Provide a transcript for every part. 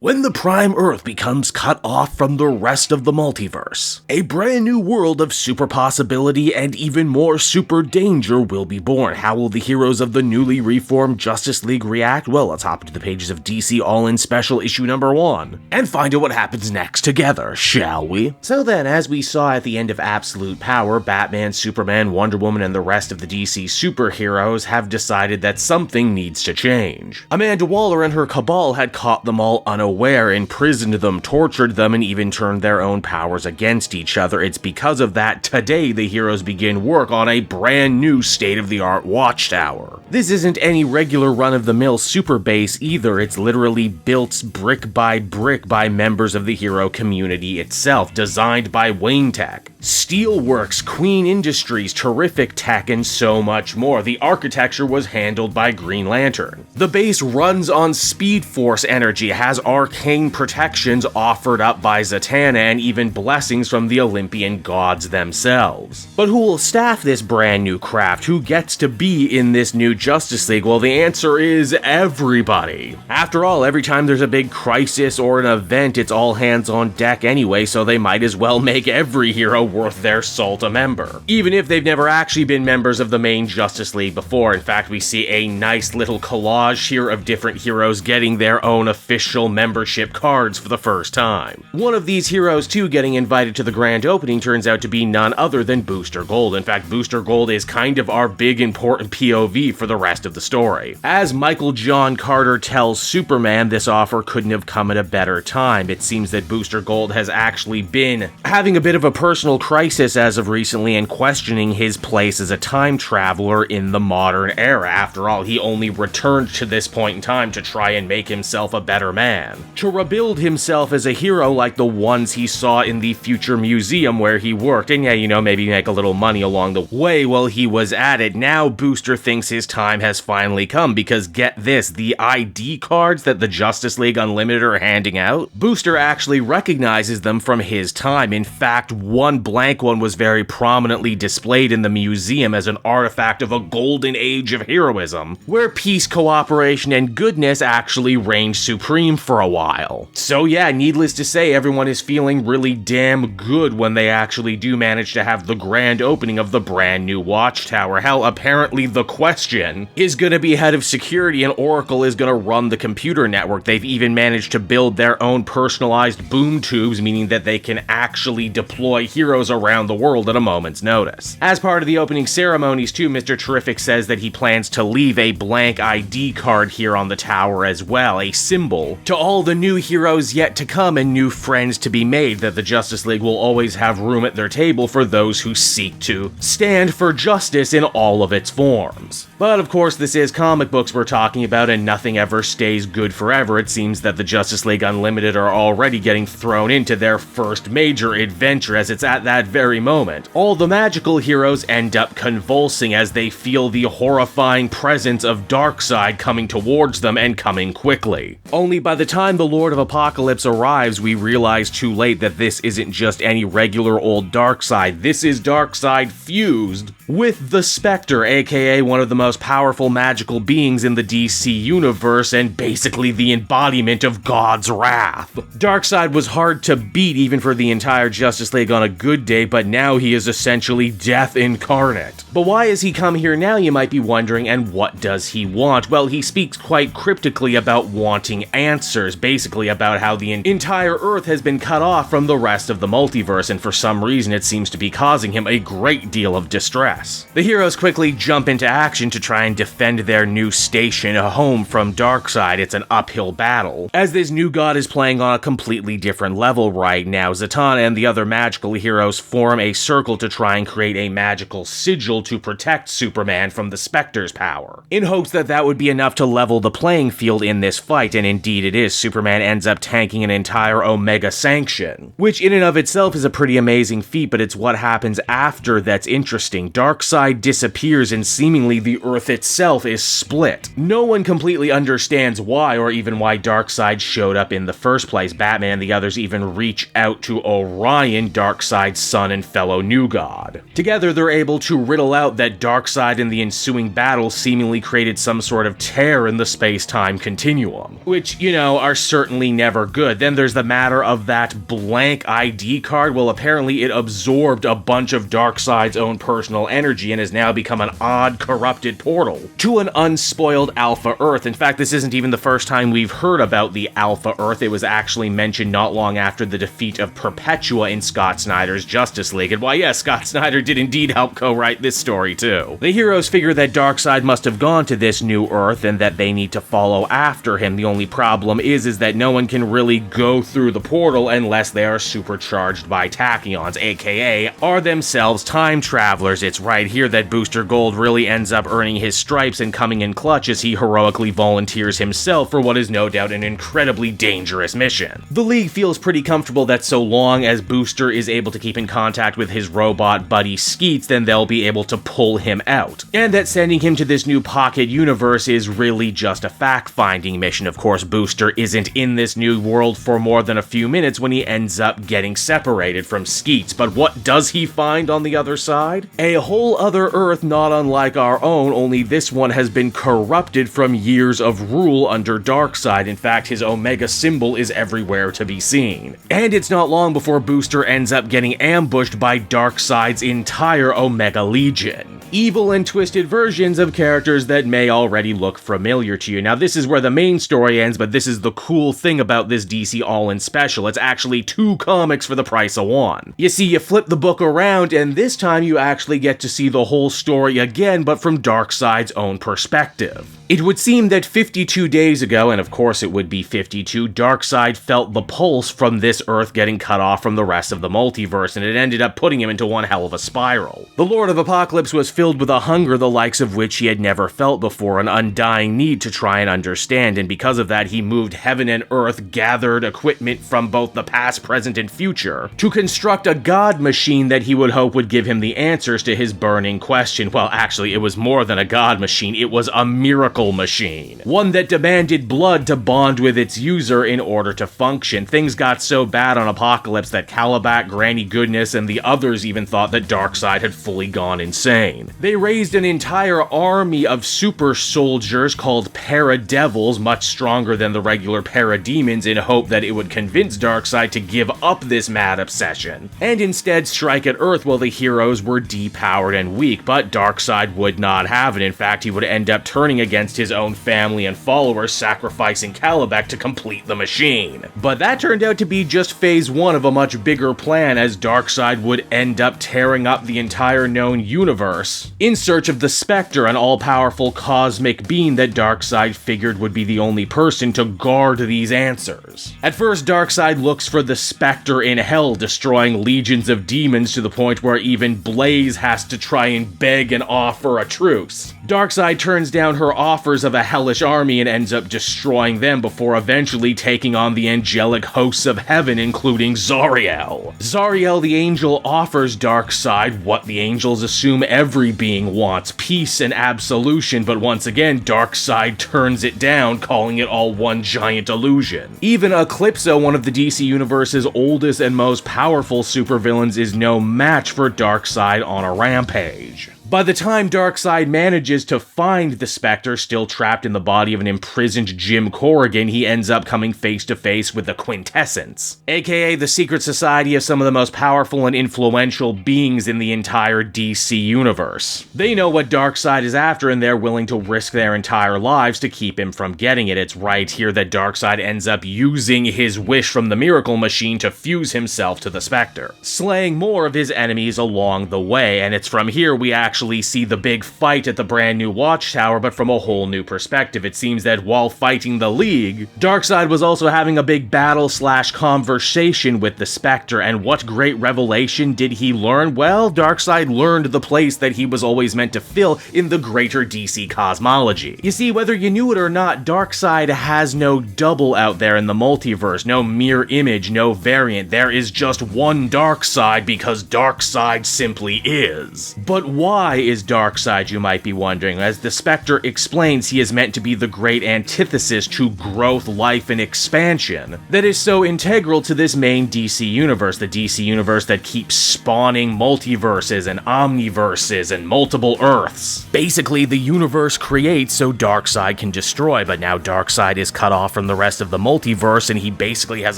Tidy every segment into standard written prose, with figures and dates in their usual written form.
When the Prime Earth becomes cut off from the rest of the multiverse, a brand new world of super possibility and even more super danger will be born. How will the heroes of the newly reformed Justice League react? Well, let's hop into the pages of DC All-In Special Issue number 1 and find out what happens next together, shall we? So then, as we saw at the end of Absolute Power, Batman, Superman, Wonder Woman, and the rest of the DC superheroes have decided that something needs to change. Amanda Waller and her cabal had caught them all unaware, imprisoned them, tortured them, and even turned their own powers against each other. It's because of that today the heroes begin work on a brand new state-of-the-art watchtower. This isn't any regular run-of-the-mill super base either, it's literally built brick by members of the hero community itself, designed by Wayne Tech, Steelworks, Queen Industries, Terrific Tech, and so much more. The architecture was handled by Green Lantern. The base runs on Speed Force energy, has arcane protections offered up by Zatanna, and even blessings from the Olympian gods themselves. But who will staff this brand new craft? Who gets to be in this new Justice League? Well, the answer is everybody. After all, every time there's a big crisis or an event, it's all hands on deck anyway, so they might as well make every hero worth their salt a member, even if they've never actually been members of the main Justice League before. In fact, we see a nice little collage here of different heroes getting their own official membership cards for the first time. One of these heroes, too, getting invited to the grand opening turns out to be none other than Booster Gold. In fact, Booster Gold is kind of our big important POV for the rest of the story. As Michael John Carter tells Superman, this offer couldn't have come at a better time. It seems that Booster Gold has actually been having a bit of a personal crisis as of recently and questioning his place as a time traveler in the modern era. After all, he only returned to this point in time to try and make himself a better man, to rebuild himself as a hero like the ones he saw in the future museum where he worked, and yeah, maybe make a little money along the way while he was at it. Now Booster thinks his time has finally come, because get this, the ID cards that the Justice League Unlimited are handing out, Booster actually recognizes them from his time. In fact, one blank one was very prominently displayed in the museum as an artifact of a golden age of heroism, where peace, cooperation, and goodness actually reigned supreme for a while. So yeah, needless to say, everyone is feeling really damn good when they actually do manage to have the grand opening of the brand new watchtower. Hell, apparently the Question is gonna be head of security and Oracle is gonna run the computer network. They've even managed to build their own personalized boom tubes, meaning that they can actually deploy heroes around the world at a moment's notice. As part of the opening ceremonies too, Mr. Terrific says that he plans to leave a blank ID card here on the tower as well, a symbol to all the new heroes yet to come and new friends to be made, that the Justice League will always have room at their table for those who seek to stand for justice in all of its forms. But of course, this is comic books we're talking about, and nothing ever stays good forever. It seems that the Justice League Unlimited are already getting thrown into their first major adventure, as it's at that very moment all the magical heroes end up convulsing as they feel the horrifying presence of Darkseid coming towards them, and coming quickly. Only by the time the Lord of Apokolips arrives, we realize too late that this isn't just any regular old Darkseid. This is Darkseid fused with the Spectre, aka one of the most powerful magical beings in the DC universe, and basically the embodiment of God's wrath. Darkseid was hard to beat even for the entire Justice League on a good day, but now he is essentially death incarnate. But why has he come here now, you might be wondering, and what does he want? Well, he speaks quite cryptically about wanting answers, basically about how the entire Earth has been cut off from the rest of the multiverse, and for some reason it seems to be causing him a great deal of distress. The heroes quickly jump into action to try and defend their new station, home from Darkseid. It's an uphill battle, as this new god is playing on a completely different level right now. Zatanna and the other magical heroes form a circle to try and create a magical sigil to protect Superman from the Spectre's power, in hopes that that would be enough to level the playing field in this fight, and indeed it is. Superman ends up tanking an entire Omega Sanction, which in and of itself is a pretty amazing feat, but it's what happens after that's interesting. Darkseid disappears and seemingly the Earth itself is split. No one completely understands why, or even why Darkseid showed up in the first place. Batman and the others even reach out to Orion, Darkseid Darkseid's son and fellow New God. Together, they're able to riddle out that Darkseid and the ensuing battle seemingly created some sort of tear in the space-time continuum, which, are certainly never good. Then there's the matter of that blank ID card. Well, apparently it absorbed a bunch of Darkseid's own personal energy and has now become an odd, corrupted portal to an unspoiled Alpha Earth. In fact, this isn't even the first time we've heard about the Alpha Earth. It was actually mentioned not long after the defeat of Perpetua in Scott Snyder's Justice League. And why, yes, Scott Snyder did indeed help co-write this story too. The heroes figure that Darkseid must have gone to this new Earth and that they need to follow after him. The only problem is that no one can really go through the portal unless they are supercharged by tachyons, aka are themselves time travelers. It's right here that Booster Gold really ends up earning his stripes and coming in clutch as he heroically volunteers himself for what is no doubt an incredibly dangerous mission. The League feels pretty comfortable that so long as Booster is able to keep in contact with his robot buddy Skeets, then they'll be able to pull him out. And that sending him to this new pocket universe is really just a fact-finding mission. Of course, Booster isn't in this new world for more than a few minutes when he ends up getting separated from Skeets. But what does he find on the other side? A whole other Earth not unlike our own, only this one has been corrupted from years of rule under Darkseid. In fact, his Omega symbol is everywhere to be seen. And it's not long before Booster ends up getting ambushed by Darkseid's entire Omega Legion. Evil and twisted versions of characters that may already look familiar to you. Now, this is where the main story ends, but this is the cool thing about this DC All-In Special. It's actually 2 comics for the price of 1. You see, you flip the book around, and this time you actually get to see the whole story again, but from Darkseid's own perspective. It would seem that 52 days ago, and of course it would be 52, Darkseid felt the pulse from this Earth getting cut off from the rest of the multiverse, and it ended up putting him into one hell of a spiral. The Lord of Apokolips was filled with a hunger the likes of which he had never felt before, an undying need to try and understand, and because of that he moved heaven and earth, gathered equipment from both the past, present, and future, to construct a god machine that he would hope would give him the answers to his burning question. Well, actually, it was more than a god machine, it was a miracle machine. One that demanded blood to bond with its user in order to function. Things got so bad on Apokolips that Calabac, Granny Goodness, and the others even thought that Darkseid had fully gone insane. They raised an entire army of super soldiers called Paradevils, much stronger than the regular Parademons, in hope that it would convince Darkseid to give up this mad obsession, and instead strike at Earth while the heroes were depowered and weak. But Darkseid would not have it. In fact, he would end up turning against his own family and followers, sacrificing Calabac to complete the machine. But that turned out to be just phase 1 of a much bigger plan, as Darkseid would end up tearing up the entire known universe in search of the Spectre, an all-powerful cosmic being that Darkseid figured would be the only person to guard these answers. At first, Darkseid looks for the Spectre in hell, destroying legions of demons to the point where even Blaze has to try and beg and offer a truce. Darkseid turns down her offers of a hellish army and ends up destroying them before eventually taking on the angelic hosts of heaven, including Zariel. Zariel the angel offers Darkseid what the angels assume every being wants, peace and absolution, but once again, Darkseid turns it down, calling it all one giant illusion. Even Eclipso, one of the DC Universe's oldest and most powerful supervillains, is no match for Darkseid on a rampage. By the time Darkseid manages to find the Spectre, still trapped in the body of an imprisoned Jim Corrigan, he ends up coming face to face with the Quintessence, aka the secret society of some of the most powerful and influential beings in the entire DC universe. They know what Darkseid is after, and they're willing to risk their entire lives to keep him from getting it. It's right here that Darkseid ends up using his wish from the Miracle Machine to fuse himself to the Spectre, slaying more of his enemies along the way, and it's from here we actually see the big fight at the brand new Watchtower, but from a whole new perspective. It seems that while fighting the League, Darkseid was also having a big battle/conversation with the Spectre, and what great revelation did he learn? Well, Darkseid learned the place that he was always meant to fill in the greater DC cosmology. You see, whether you knew it or not, Darkseid has no double out there in the multiverse, no mirror image, no variant. There is just one Darkseid because Darkseid simply is. But why? why is Darkseid, you might be wondering? As the Spectre explains, he is meant to be the great antithesis to growth, life, and expansion that is so integral to this main DC universe, the DC universe that keeps spawning multiverses and omniverses and multiple Earths. Basically, the universe creates so Darkseid can destroy, but now Darkseid is cut off from the rest of the multiverse and he basically has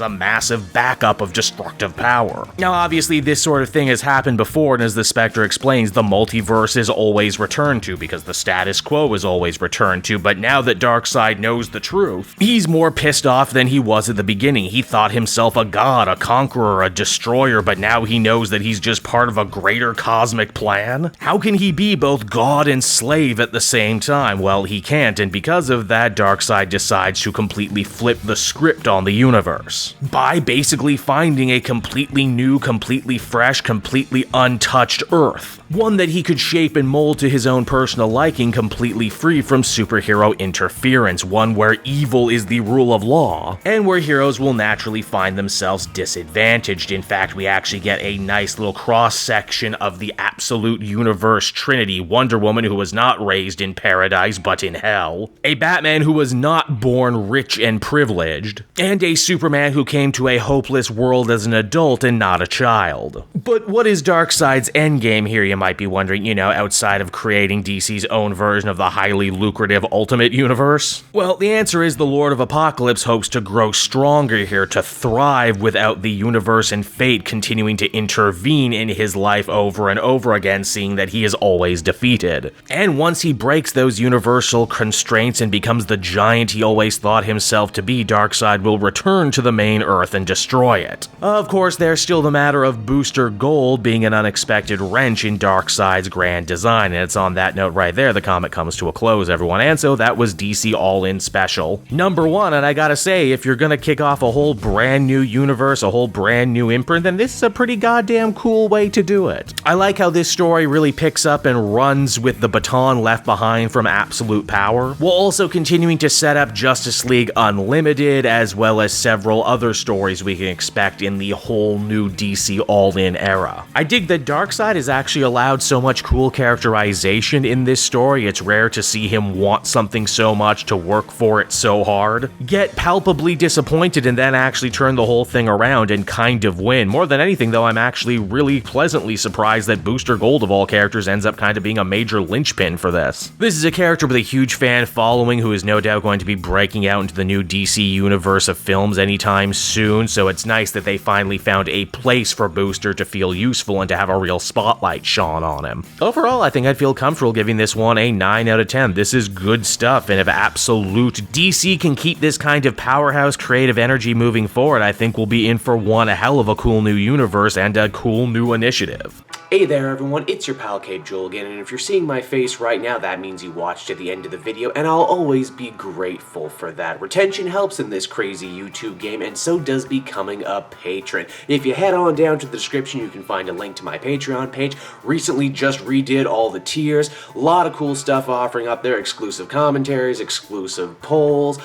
a massive backup of destructive power. Now, obviously, this sort of thing has happened before, and as the Spectre explains, the multiverse is always returned to because the status quo is always returned to, but now that Darkseid knows the truth, he's more pissed off than he was at the beginning. He thought himself a god, a conqueror, a destroyer, but now he knows that he's just part of a greater cosmic plan. How can he be both god and slave at the same time? Well, he can't, and because of that, Darkseid decides to completely flip the script on the universe by basically finding a completely new, completely fresh, completely untouched Earth. One that he could shape and mold to his own personal liking, completely free from superhero interference, one where evil is the rule of law, and where heroes will naturally find themselves disadvantaged. In fact, we actually get a nice little cross-section of the absolute universe trinity: Wonder Woman, who was not raised in paradise but in hell, a Batman who was not born rich and privileged, and a Superman who came to a hopeless world as an adult and not a child. But what is Darkseid's endgame here, you might be wondering, outside of creating DC's own version of the highly lucrative Ultimate Universe? Well, the answer is the Lord of Apokolips hopes to grow stronger here, to thrive without the universe and fate continuing to intervene in his life over and over again, seeing that he is always defeated. And once he breaks those universal constraints and becomes the giant he always thought himself to be, Darkseid will return to the main Earth and destroy it. Of course, there's still the matter of Booster Gold being an unexpected wrench in Darkseid's grand design, and it's on that note right there the comic comes to a close, everyone. And so that was DC All-In Special number 1, and I gotta say, if you're gonna kick off a whole brand new universe, a whole brand new imprint, then this is a pretty goddamn cool way to do it. I like how this story really picks up and runs with the baton left behind from Absolute Power, while also continuing to set up Justice League Unlimited, as well as several other stories we can expect in the whole new DC All-In era. I dig that Darkseid is actually allowed so much cool characterization in this story. It's rare to see him want something so much, to work for it so hard, get palpably disappointed, and then actually turn the whole thing around and kind of win. More than anything, though, I'm actually really pleasantly surprised that Booster Gold, of all characters, ends up kind of being a major linchpin for this. This is a character with a huge fan following who is no doubt going to be breaking out into the new DC universe of films anytime soon, so it's nice that they finally found a place for Booster to feel useful and to have a real spotlight shone on him. Overall, I think I'd feel comfortable giving this one a 9 out of 10. This is good stuff, and if Absolute DC can keep this kind of powerhouse creative energy moving forward, I think we'll be in for one hell of a cool new universe and a cool new initiative. Hey there everyone, it's your pal Cape Joel again, and if you're seeing my face right now, that means you watched to the end of the video, and I'll always be grateful for that. Retention helps in this crazy YouTube game, and so does becoming a patron. If you head on down to the description, you can find a link to my Patreon page. Recently just redid all the tiers, a lot of cool stuff offering up there, exclusive commentaries, exclusive polls,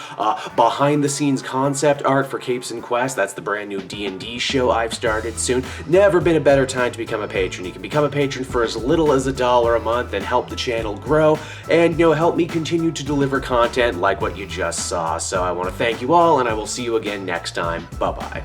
behind the scenes concept art for Capes and Quest. That's the brand new D&D show I've started soon. Never been a better time to become a patron. You can become a patron for as little as $1 a month and help the channel grow and, help me continue to deliver content like what you just saw. So I want to thank you all, and I will see you again next time. Bye-bye.